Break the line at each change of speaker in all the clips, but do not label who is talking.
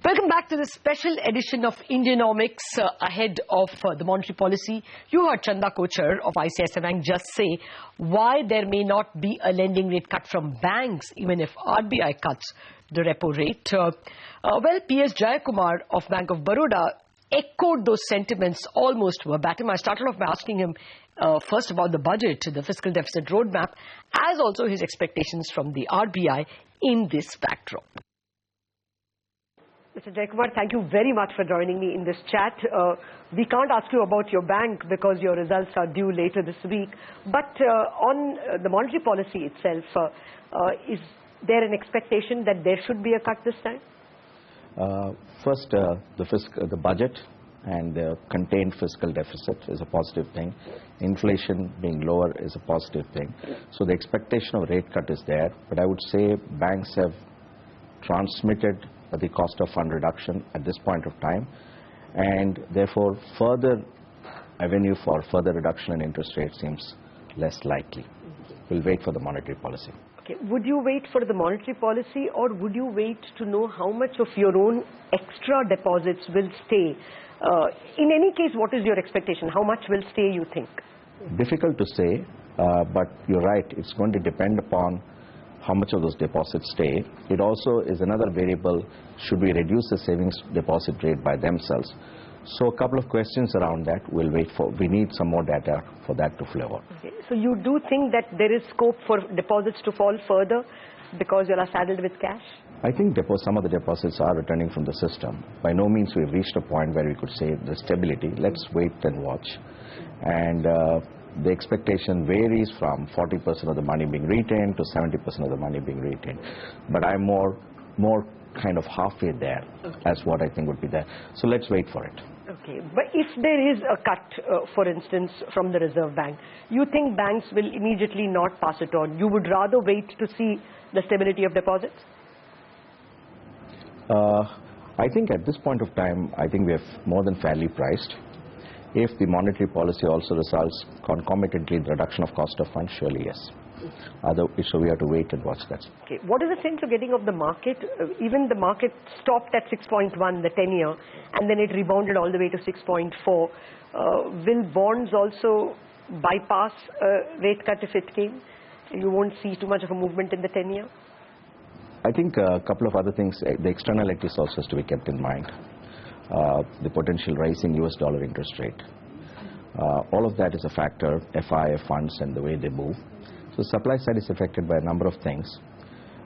Welcome back to this special edition of Indianomics ahead of the monetary policy. You heard Chanda, Kochhar of ICICI Bank just say why there may not be a lending rate cut from banks even if RBI cuts the repo rate. Well, PS Jayakumar of Bank of Baroda echoed those sentiments almost verbatim. I started off by asking him first about the budget, the fiscal deficit roadmap, as also his expectations from the RBI in this backdrop. Mr. Jayakumar, thank you very much for joining me in this chat. We can't ask you about your bank because your results are due later this week. But on the monetary policy itself, is there an expectation that there should be a cut this time?
First, the budget and the contained fiscal deficit is a positive thing. Inflation being lower is a positive thing. So the expectation of rate cut is there. But I would say banks have transmitted the cost of fund reduction at this point of time, and therefore further avenue for further reduction in interest rate seems less likely. We'll wait for the monetary policy.
Okay. Would you wait for the monetary policy, or would you wait to know how much of your own extra deposits will stay? In any case, what is your expectation? How much will stay, you think?
Difficult to say, but you're right. It's going to depend upon how much of those deposits stay. It also is another variable, should we reduce the savings deposit rate by themselves? So a couple of questions around that we'll wait for. We need some more data for that to flow out.
Okay. So you do think that there is scope for deposits to fall further because you are saddled with cash?
I think some of the deposits are returning from the system. By no means we've reached a point where we could say the stability. Let's wait and watch. And the expectation varies from 40% of the money being retained to 70% of the money being retained. But I'm more kind of halfway there. Okay. As what I think would be there. So let's wait for it.
Okay. But if there is a cut, for instance, from the Reserve Bank, you think banks will immediately not pass it on? You would rather wait to see the stability of deposits?
I think at this point of time, I think we have more than fairly priced. If the monetary policy also results concomitantly in the reduction of cost of funds, surely yes. So we have to wait and watch that.
Okay. What is the sense you're getting of the market? Even the market stopped at 6.1, the 10-year, and then it rebounded all the way to 6.4. Will bonds also bypass a rate cut if it came? You won't see too much of a movement in the 10-year?
I think a couple of other things. The externalities also has to be kept in mind. The potential rise in US dollar interest rate. All of that is a factor, FI funds and the way they move. So supply side is affected by a number of things.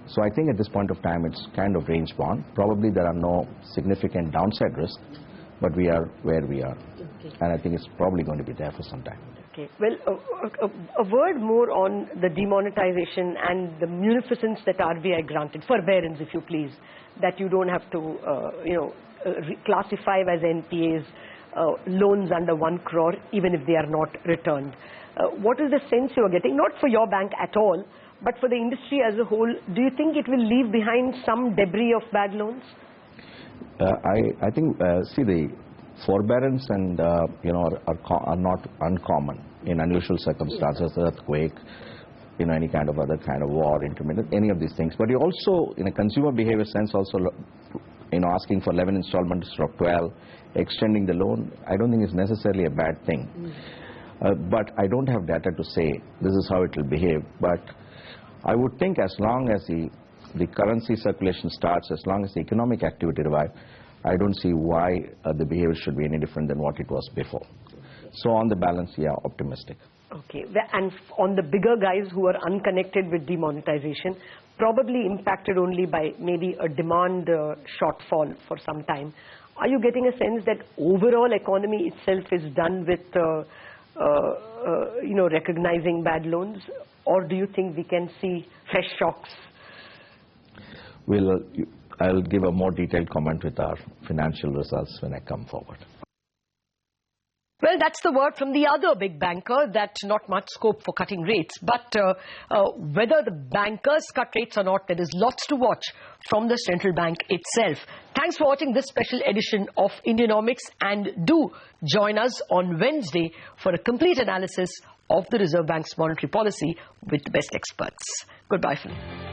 So I think at this point of time it's kind of range bound. Probably there are no significant downside risk, but we are where we are. Okay. And I think it's probably going to be there for some time.
Okay. Well, a word more on the demonetization and the munificence that RBI granted, forbearance if you please, that you don't have to, classify as NPAs loans under 1 crore even if they are not returned. What is the sense you are getting, not for your bank at all, but for the industry as a whole? Do you think it will leave behind some debris of bad loans?
I think, see, the forbearance and, are not uncommon in unusual circumstances, earthquake, any kind of other kind of war, intermittent, any of these things. But you also, in a consumer behavior sense, also, asking for 11 installments of 12, extending the loan, I don't think is necessarily a bad thing. But I don't have data to say this is how it will behave. But I would think as long as the currency circulation starts, as long as the economic activity revives, I don't see why the behavior should be any different than what it was before. So on the balance, yeah, optimistic.
Okay. And on the bigger guys who are unconnected with demonetization, probably impacted only by maybe a demand shortfall for some time. Are you getting a sense that overall economy itself is done with, recognizing bad loans? Or do you think we can see fresh shocks?
I'll give a more detailed comment with our financial results when I come forward.
Well, that's the word from the other big banker, that not much scope for cutting rates. But whether the bankers cut rates or not, there is lots to watch from the central bank itself. Thanks for watching this special edition of Indianomics, and do join us on Wednesday for a complete analysis of the Reserve Bank's monetary policy with the best experts. Goodbye for now.